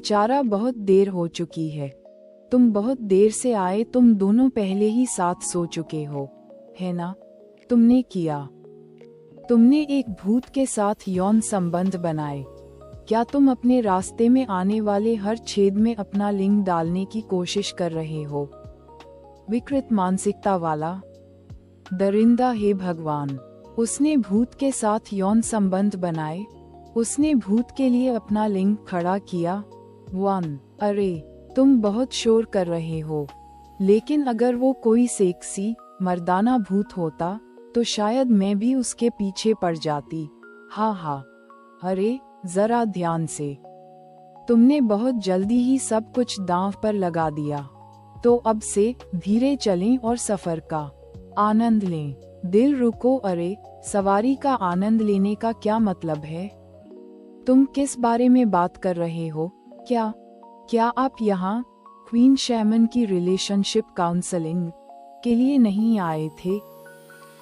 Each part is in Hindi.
बेचारा बहुत देर हो चुकी है। तुम बहुत देर से आए, तुम दोनों पहले ही साथ सो चुके हो, है ना? तुमने किया। तुमने एक भूत के साथ यौन संबंध बनाए। क्या तुम अपने रास्ते में आने वाले हर छेद में अपना लिंग डालने की कोशिश कर रहे हो? विकृत मानसिकता वाला दरिंदा, हे भगवान, उसने भूत के साथ यौन संबंध बनाए। उसने भूत के लिए अपना लिंग खड़ा किया। 1 अरे, तुम बहुत शोर कर रहे हो। लेकिन अगर वो कोई सेक्सी मर्दाना भूत होता तो शायद मैं भी उसके पीछे पड़ जाती। हाँ हाँ। अरे, जरा ध्यान से। तुमने बहुत जल्दी ही सब कुछ दांव पर लगा दिया। तो अब से धीरे चलें और सफर का आनंद लें। दिल रुको। अरे, सवारी का आनंद लेने का क्या मतलब है? तुम किस बारे में बात कर रहे हो? क्या आप यहाँ क्वीन शैमन की रिलेशनशिप काउंसलिंग के लिए नहीं आए थे?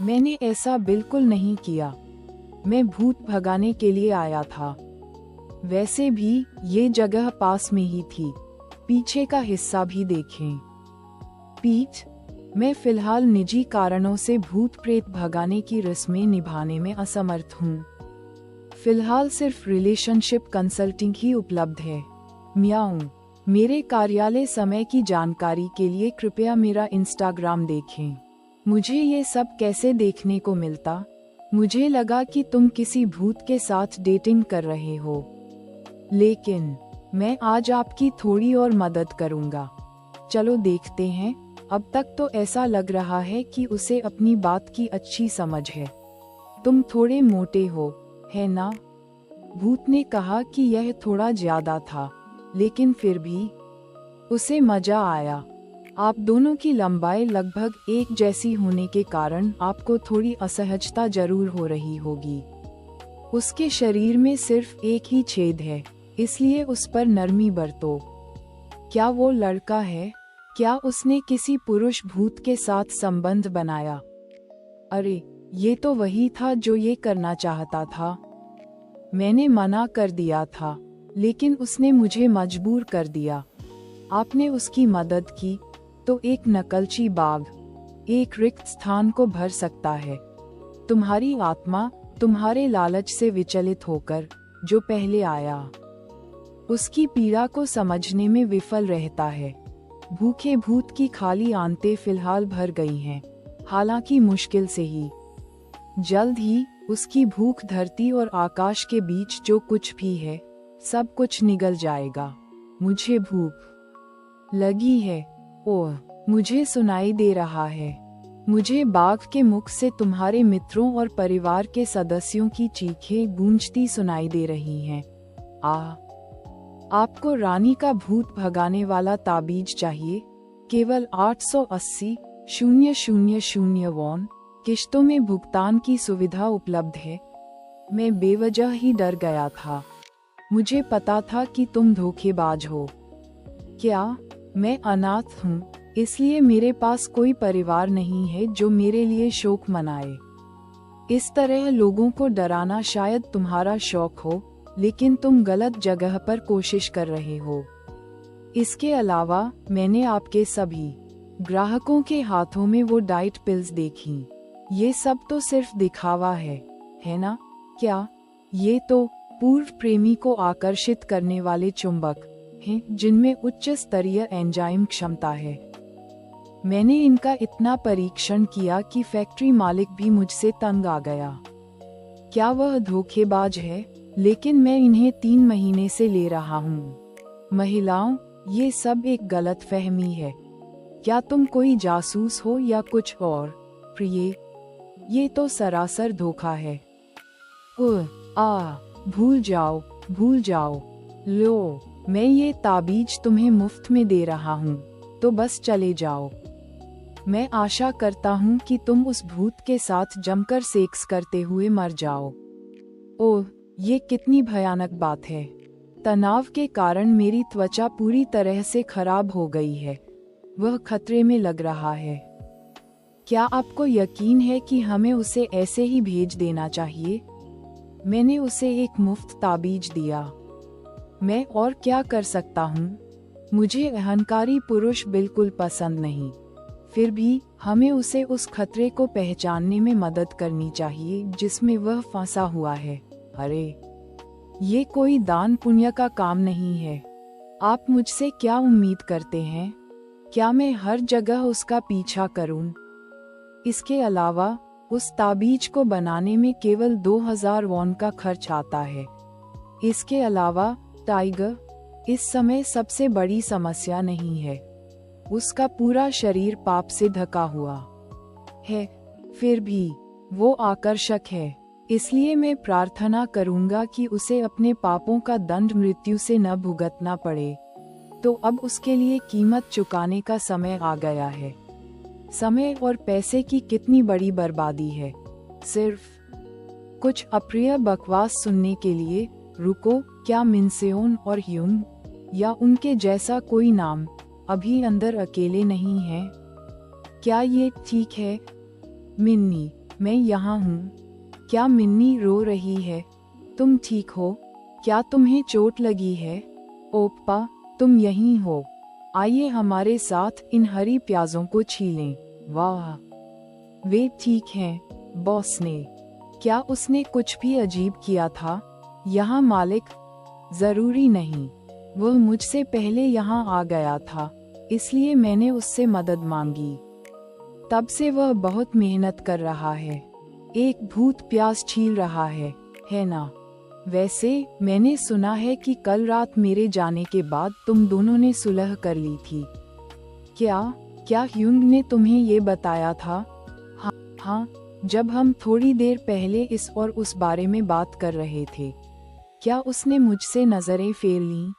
मैंने ऐसा बिल्कुल नहीं किया। मैं भूत भगाने के लिए आया था। वैसे भी ये जगह पास में ही थी। पीछे का हिस्सा भी देखें। पीठ, मैं फिलहाल निजी कारणों से भूत प्रेत भगाने की रस्में निभाने में असमर्थ हूँ। फिलहाल सिर्फ रिलेशनशिप कंसल्टिंग ही उपलब्ध है। म्याऊं। मेरे कार्यालय समय की जानकारी के लिए कृपया मेरा इंस्टाग्राम देखें। मुझे ये सब कैसे देखने को मिलता? मुझे लगा कि तुम किसी भूत के साथ डेटिंग कर रहे हो। लेकिन मैं आज आपकी थोड़ी और मदद करूंगा। चलो देखते हैं। अब तक तो ऐसा लग रहा है कि उसे अपनी बात की अच्छी समझ है। तुम थोड़े मोटे हो, है ना? भूत ने कहा कि यह थोड़ा ज्यादा था, लेकिन फिर भी उसे मजा आया। आप दोनों की लंबाई लगभग एक जैसी होने के कारण आपको थोड़ी असहजता जरूर हो रही होगी। उसके शरीर में सिर्फ एक ही छेद है, इसलिए उस पर नरमी बरतो। क्या वो लड़का है? क्या उसने किसी पुरुष भूत के साथ संबंध बनाया? अरे, ये तो वही था जो ये करना चाहता था। मैंने मना कर दिया था, लेकिन उसने मुझे मजबूर कर दिया। आपने उसकी मदद की, तो एक नकलची बाघ एक रिक्त स्थान को भर सकता है। तुम्हारी आत्मा तुम्हारे लालच से विचलित होकर जो पहले आया, उसकी पीड़ा को समझने में विफल रहता है। भूखे भूत की खाली आंतें फिलहाल भर गई हैं, हालांकि मुश्किल से ही। जल्द ही उसकी भूख धरती और आकाश के बीच जो कुछ भी है, सब कुछ निगल जाएगा। मुझे भूख लगी है। ओह, मुझे सुनाई दे रहा है। मुझे बाघ के मुख से तुम्हारे मित्रों और परिवार के सदस्यों की चीखें गूंजती सुनाई दे रही हैं। आपको रानी का भूत भगाने वाला ताबीज चाहिए? केवल 880,000 वॉन किश्तों में भुगतान की सुविधा उपलब्ध है। मैं बेवजह ही डर गया था। मुझे पता था कि तुम धोखेबाज हो। क्या? मैं अनाथ हूँ, इसलिए मेरे पास कोई परिवार नहीं है जो मेरे लिए शोक मनाए। इस तरह लोगों को डराना शायद तुम्हारा शौक हो, लेकिन तुम गलत जगह पर कोशिश कर रहे हो। इसके अलावा मैंने आपके सभी ग्राहकों के हाथों में वो डाइट पिल्स देखी। ये सब तो सिर्फ दिखावा है ना? क्या ये तो पूर्व प्रेमी को आकर्षित करने वाले चुंबक हैं जिनमें उच्च स्तरीय एंजाइम क्षमता है? मैंने इनका इतना परीक्षण किया कि फैक्ट्री मालिक भी मुझसे तंग आ गया। क्या वह धोखेबाज है? लेकिन मैं इन्हें 3 महीने से ले रहा हूँ। महिलाओं, ये सब एक गलतफहमी है। क्या तुम कोई जासूस हो या कुछ और? प्रिय, ये तो सरासर धोखा है। भूल जाओ। लो, मैं ये ताबीज तुम्हें मुफ्त में दे रहा हूँ, तो बस चले जाओ। मैं आशा करता हूँ कि तुम उस भूत के साथ जमकर सेक्स करते हुए मर जाओ। ओह, ये कितनी भयानक बात है। तनाव के कारण मेरी त्वचा पूरी तरह से खराब हो गई है। वह खतरे में लग रहा है। क्या आपको यकीन है कि हमें उसे ऐसे ही भेज देना चाहिए? मैंने उसे एक मुफ्त ताबीज दिया। मैं और क्या कर सकता हूँ? मुझे अहंकारी पुरुष बिल्कुल पसंद नहीं। फिर भी हमें उसे उस खतरे को पहचानने में मदद करनी चाहिए जिसमें वह फंसा हुआ है। अरे, ये कोई दान पुण्य का काम नहीं है। आप मुझसे क्या उम्मीद करते हैं? क्या मैं हर जगह उसका पीछा करूं? इसके अलावा उस ताबीज को बनाने में केवल 2000 वॉन का खर्च आता है। इसके अलावा टाइगर इस समय सबसे बड़ी समस्या नहीं है। उसका पूरा शरीर पाप से ढका हुआ है, फिर भी वो आकर्षक है। इसलिए मैं प्रार्थना करूंगा कि उसे अपने पापों का दंड मृत्यु से न भुगतना पड़े। तो अब उसके लिए कीमत चुकाने का समय आ गया है। समय और पैसे की कितनी बड़ी बर्बादी है, सिर्फ कुछ अप्रिय बकवास सुनने के लिए। रुको, क्या मिनसेओन और ह्यूंग या उनके जैसा कोई नाम अभी अंदर अकेले नहीं है? क्या ये ठीक है? मिन्नी, मैं यहाँ हूँ। क्या मिन्नी रो रही है? तुम ठीक हो? क्या तुम्हें चोट लगी है? ओप्पा, तुम यहीं हो? आइए हमारे साथ इन हरी प्याजों को छीलें। वाह, वे ठीक हैं, बॉस ने। क्या उसने कुछ भी अजीब किया था? यहाँ मालिक, जरूरी नहीं। वह मुझसे पहले यहाँ आ गया था, इसलिए मैंने उससे मदद मांगी। तब से वह बहुत मेहनत कर रहा है। एक भूत प्याज छील रहा है ना? वैसे मैंने सुना है कि कल रात मेरे जाने के बाद तुम दोनों ने सुलह कर ली थी। क्या ह्यूंग ने तुम्हें ये बताया था? हाँ, जब हम थोड़ी देर पहले इस और उस बारे में बात कर रहे थे। क्या उसने मुझसे नजरें फेर लीं?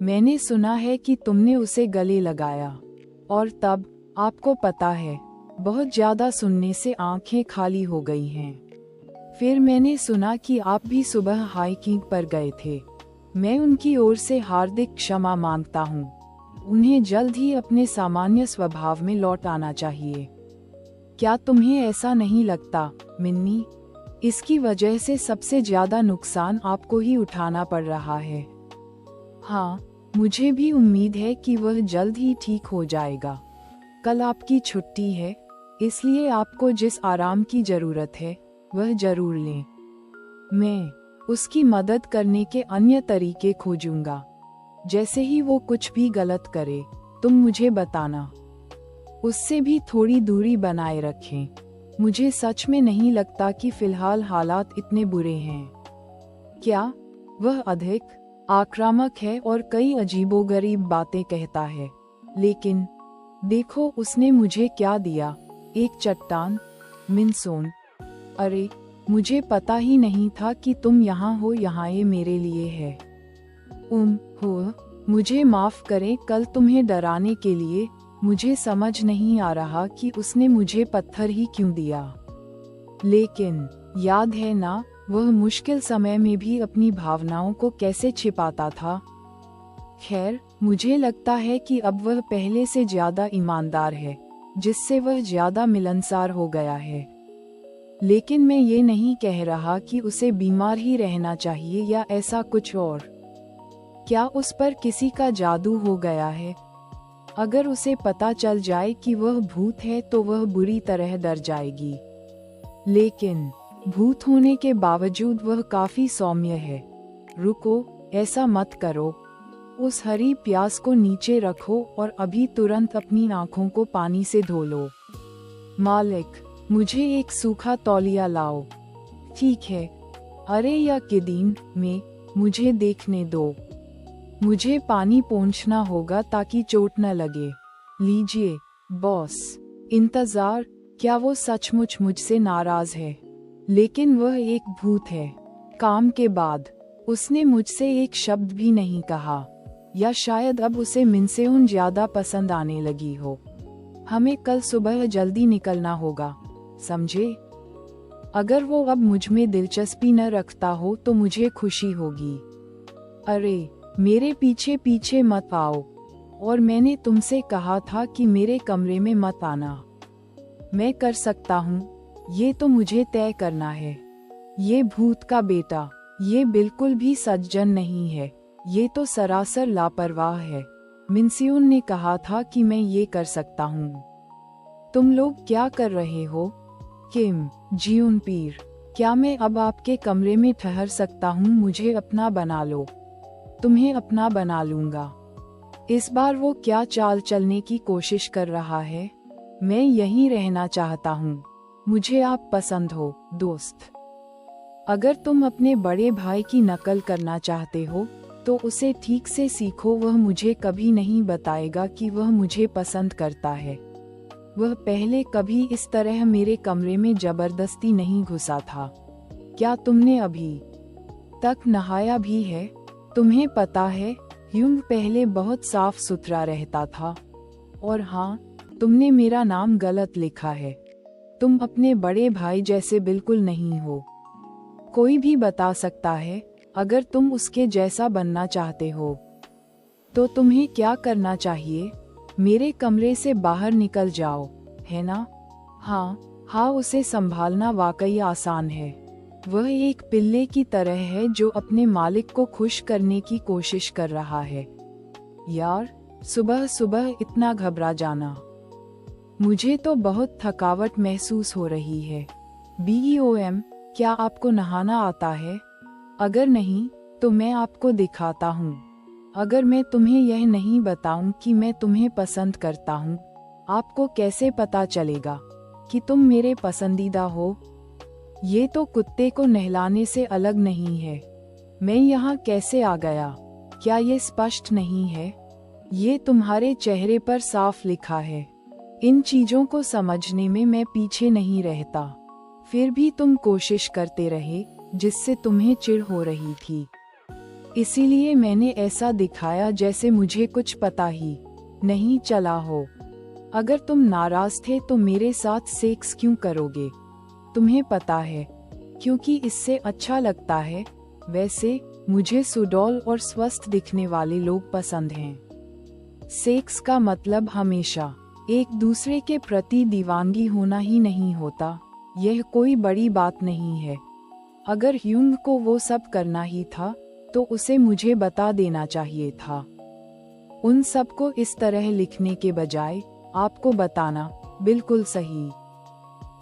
मैंने सुना है कि तुमने उसे गले लगाया, और तब आपको पता है, बहुत ज्यादा सुनने से आंखें खाली हो गई हैं। फिर मैंने सुना कि आप भी सुबह हाइकिंग पर गए थे। मैं उनकी ओर से हार्दिक क्षमा मांगता हूँ। उन्हें जल्द ही अपने सामान्य स्वभाव में लौट आना चाहिए। क्या तुम्हें ऐसा नहीं लगता, मिन्नी? इसकी वजह से सबसे ज्यादा नुकसान आपको ही उठाना पड़ रहा है। हाँ, मुझे भी उम्मीद है कि वह जल्द ही ठीक हो जाएगा। कल आपकी छुट्टी है, इसलिए आपको जिस आराम की जरूरत है वह जरूर लें। मैं उसकी मदद करने के अन्य तरीके खोजूंगा। जैसे ही वो कुछ भी गलत करे, तुम मुझे बताना। उससे भी थोड़ी दूरी बनाए रखें। मुझे सच में नहीं लगता कि फिलहाल हालात इतने बुरे हैं। क्या वह अधिक आक्रामक है और कई अजीबोगरीब बातें कहता है? लेकिन देखो उसने मुझे क्या दिया, एक चट्टान। मिनसोन, अरे, मुझे पता ही नहीं था कि तुम यहाँ हो। यहाँ ये मेरे लिए है। हो, मुझे माफ करें कल तुम्हें डराने के लिए। मुझे समझ नहीं आ रहा कि उसने मुझे पत्थर ही क्यों दिया। लेकिन याद है ना, वह मुश्किल समय में भी अपनी भावनाओं को कैसे छिपाता था। खैर, मुझे लगता है कि अब वह पहले से ज्यादा ईमानदार है, जिससे वह ज्यादा मिलनसार हो गया है। लेकिन मैं ये नहीं कह रहा कि उसे बीमार ही रहना चाहिए या ऐसा कुछ और। क्या उस पर किसी का जादू हो गया है? अगर उसे पता चल जाए कि वह भूत है तो वह बुरी तरह डर जाएगी। लेकिन भूत होने के बावजूद वह काफी सौम्य है। रुको, ऐसा मत करो। उस हरी प्याज को नीचे रखो और अभी तुरंत अपनी आंखों को पानी से धो लो। मालिक, मुझे एक सूखा तौलिया लाओ। ठीक है। अरे या किदीन में, मुझे देखने दो। मुझे पानी पोंछना होगा ताकि चोट न लगे। लीजिए बॉस। इंतजार। क्या वो सचमुच मुझसे नाराज है? लेकिन वह एक भूत है। काम के बाद उसने मुझसे एक शब्द भी नहीं कहा। या शायद अब उसे मिनसेउन ज्यादा पसंद आने लगी हो। हमें कल सुबह जल्दी निकलना होगा, समझे? अगर वो अब मुझ में दिलचस्पी न रखता हो तो मुझे खुशी होगी। अरे, मेरे पीछे पीछे मत आओ। और मैंने तुमसे कहा था कि मेरे कमरे में मत आना। मैं कर सकता हूँ, ये तो मुझे तय करना है। ये भूत का बेटा, ये बिल्कुल भी सज्जन नहीं है। ये तो सरासर लापरवाह है। मिनसियोन ने कहा था कि मैं ये कर सकता हूँ। तुम लोग क्या कर रहे हो? किम जियोनपीर, क्या मैं अब आपके कमरे में ठहर सकता हूँ? मुझे अपना बना लो। तुम्हें अपना बना लूंगा। इस बार वो क्या चाल चलने की कोशिश कर रहा है? मैं यहीं रहना चाहता हूँ। मुझे आप पसंद हो, दोस्त। अगर तुम अपने बड़े भाई की नकल करना चाहते हो तो उसे ठीक से सीखो। वह मुझे कभी नहीं बताएगा कि वह मुझे पसंद करता है। वह पहले कभी इस तरह मेरे कमरे में जबरदस्ती नहीं घुसा था। क्या तुमने अभी तक नहाया भी है? तुम्हें पता है, ह्यूंग पहले बहुत साफ सुथरा रहता था। और हाँ, तुमने मेरा नाम गलत लिखा है। तुम अपने बड़े भाई जैसे बिल्कुल नहीं हो। कोई भी बता सकता है, अगर तुम उसके जैसा बनना चाहते हो तो तुम्हें क्या करना चाहिए? मेरे कमरे से बाहर निकल जाओ, है ना? हाँ, उसे संभालना वाकई आसान है। वह एक पिल्ले की तरह है जो अपने मालिक को खुश करने की कोशिश कर रहा है। यार, सुबह सुबह इतना घबरा जाना। मुझे तो बहुत थकावट महसूस हो रही है। BOM, क्या आपको नहाना आता है? अगर नहीं तो मैं आपको दिखाता हूँ। अगर मैं तुम्हें यह नहीं बताऊं कि मैं तुम्हें पसंद करता हूँ, आपको कैसे पता चलेगा कि तुम मेरे पसंदीदा हो? ये तो कुत्ते को नहलाने से अलग नहीं है। मैं यहाँ कैसे आ गया? क्या ये स्पष्ट नहीं है? ये तुम्हारे चेहरे पर साफ लिखा है। इन चीजों को समझने में मैं पीछे नहीं रहता। फिर भी तुम कोशिश करते रहे, जिससे तुम्हें चिढ़ हो रही थी। इसीलिए मैंने ऐसा दिखाया जैसे मुझे कुछ पता ही नहीं चला हो। अगर तुम नाराज थे तो मेरे साथ सेक्स क्यों करोगे? तुम्हें पता है, क्योंकि इससे अच्छा लगता है। वैसे मुझे सुडौल और स्वस्थ दिखने वाले लोग पसंद हैं। सेक्स का मतलब हमेशा एक दूसरे के प्रति दीवानगी होना ही नहीं होता। यह कोई बड़ी बात नहीं है। अगर ह्यूंग को वो सब करना ही था तो उसे मुझे बता देना चाहिए था। उन सबको इस तरह लिखने के बजाय आपको बताना बिल्कुल सही।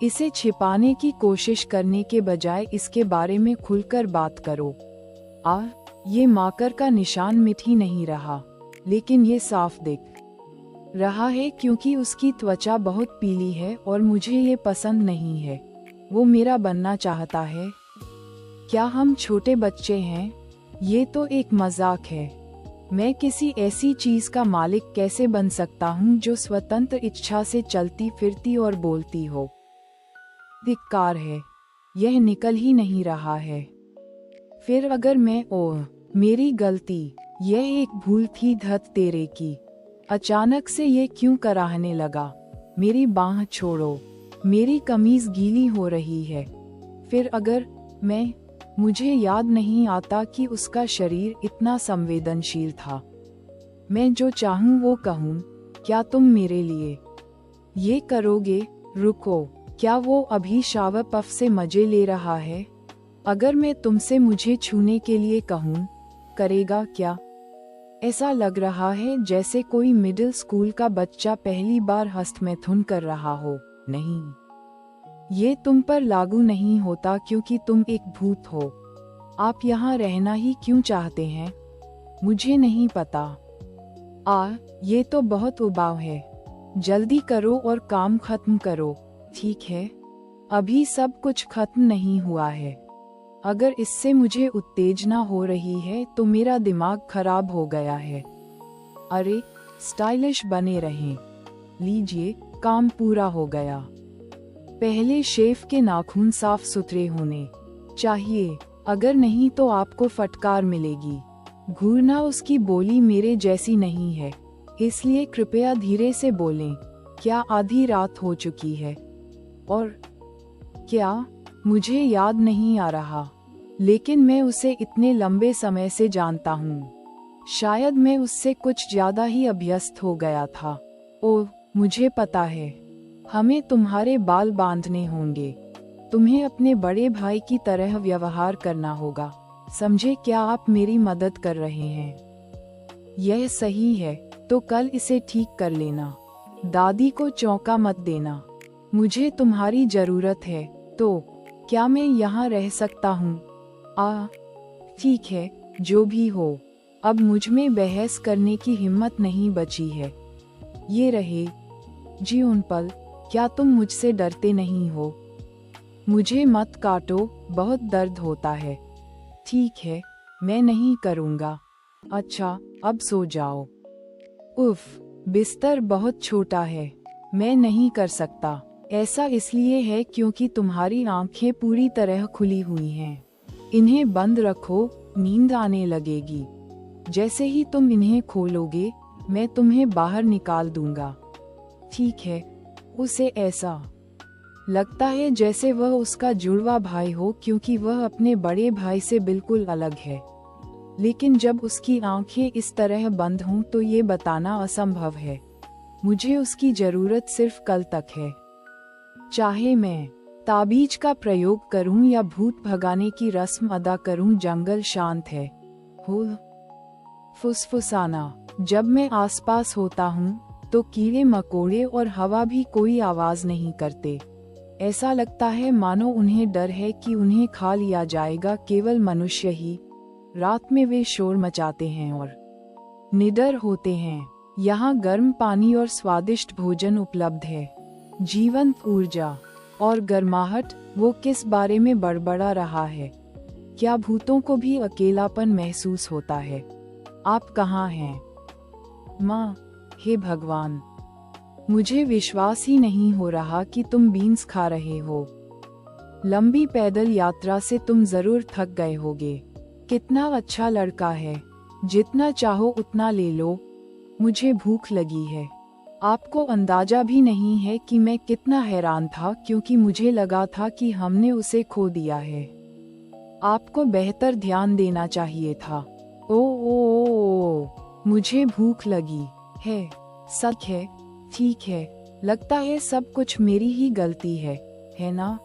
इसे छिपाने की कोशिश करने के बजाय इसके बारे में खुलकर बात करो। ये मार्कर का निशान मिट ही नहीं रहा, लेकिन ये साफ दिख रहा है क्योंकि उसकी त्वचा बहुत पीली है और मुझे ये पसंद नहीं है। वो मेरा बनना चाहता है। क्या हम छोटे बच्चे हैं? ये तो एक मजाक है। मैं किसी ऐसी चीज का मालिक कैसे बन सकता हूँ जो स्वतंत्र इच्छा से चलती फिरती और बोलती हो? धिक्कार है, यह निकल ही नहीं रहा है। फिर अगर मैं मेरी गलती, यह एक भूल थी धत तेरे की। अचानक से ये क्यों कराहने लगा? मेरी बाह छोड़ो, मेरी कमीज गीली हो रही है। फिर अगर मुझे याद नहीं आता कि उसका शरीर इतना संवेदनशील था। मैं जो चाहूं वो कहूं। क्या तुम मेरे लिए ये करोगे? रुको, क्या वो अभी शावर पफ से मजे ले रहा है? अगर मैं तुमसे मुझे छूने के लिए कहूं, करेगा क्या? ऐसा लग रहा है जैसे कोई मिडिल स्कूल का बच्चा पहली बार हस्तमैथुन कर रहा हो। नहीं, ये तुम पर लागू नहीं होता क्योंकि तुम एक भूत हो। आप यहाँ रहना ही क्यों चाहते हैं? मुझे नहीं पता। ये तो बहुत उबाऊ है। जल्दी करो और काम खत्म करो, ठीक है? अभी सब कुछ खत्म नहीं हुआ है। अगर इससे मुझे उत्तेजना हो रही है तो मेरा दिमाग खराब हो गया है। अरे, स्टाइलिश बने रहें। लीजिए, काम पूरा हो गया। पहले शेफ के नाखून साफ सुथरे होने चाहिए, अगर नहीं तो आपको फटकार मिलेगी। घूरना उसकी बोली मेरे जैसी नहीं है, इसलिए कृपया धीरे से बोलें। क्या आधी रात हो चुकी है? और क्या? मुझे याद नहीं आ रहा, लेकिन मैं उसे इतने लंबे समय से जानता हूँ। शायद मैं उससे कुछ ज्यादा ही अभ्यस्त हो गया था। ओह, मुझे पता है। हमें तुम्हारे बाल बांधने होंगे। तुम्हें अपने बड़े भाई की तरह व्यवहार करना होगा। समझे क्या आप मेरी मदद कर रहे हैं? यह सही है, तो कल इसे ठीक कर लेना। दादी को चौंका मत देना। मुझे तुम्हारी जरूरत है, तो क्या मैं यहाँ रह सकता हूँ? ठीक है, जो भी हो। अब मुझ में बहस करने की हिम्मत नहीं बची है। ये रहे। जी उन पल, क्या तुम मुझसे डरते नहीं हो? मुझे मत काटो, बहुत दर्द होता है। ठीक है, मैं नहीं करूँगा। अच्छा, अब सो जाओ। उफ, बिस्तर बहुत छोटा है, मैं नहीं कर सकता। ऐसा इसलिए है क्योंकि तुम्हारी आंखें पूरी तरह खुली हुई हैं। इन्हें बंद रखो, नींद आने लगेगी। जैसे ही तुम इन्हें खोलोगे, मैं तुम्हें बाहर निकाल दूंगा। ठीक है। उसे ऐसा लगता है जैसे वह उसका जुड़वा भाई हो, क्योंकि वह अपने बड़े भाई से बिल्कुल अलग है। लेकिन जब उसकी आंखें इस तरह बंद हों तो ये बताना असंभव है। मुझे उसकी जरूरत सिर्फ कल तक है। चाहे मैं ताबीज का प्रयोग करूं या भूत भगाने की रस्म अदा करूं, जंगल शांत है। हो फुसफुसाना। जब मैं आसपास होता हूं, तो कीड़े मकोड़े और हवा भी कोई आवाज नहीं करते। ऐसा लगता है मानो उन्हें डर है कि उन्हें खा लिया जाएगा। केवल मनुष्य ही रात में वे शोर मचाते हैं और निडर होते हैं। यहाँ गर्म पानी और स्वादिष्ट भोजन उपलब्ध है। जीवंत ऊर्जा और गर्माहट। वो किस बारे में बड़बड़ा रहा है? क्या भूतों को भी अकेलापन महसूस होता है? आप कहाँ हैं, माँ? हे भगवान, मुझे विश्वास ही नहीं हो रहा कि तुम बीन्स खा रहे हो। लंबी पैदल यात्रा से तुम जरूर थक गए होगे। कितना अच्छा लड़का है, जितना चाहो उतना ले लो। मुझे भूख लगी है। आपको अंदाजा भी नहीं है कि मैं कितना हैरान था, क्योंकि मुझे लगा था कि हमने उसे खो दिया है। आपको बेहतर ध्यान देना चाहिए था। ओ, मुझे भूख लगी है। सच है। ठीक है, लगता है सब कुछ मेरी ही गलती है ना?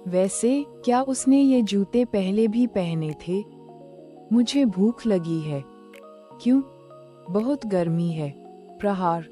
वैसे क्या उसने ये जूते पहले भी पहने थे? मुझे भूख लगी है। क्यों? बहुत गर्मी है। प्रहार।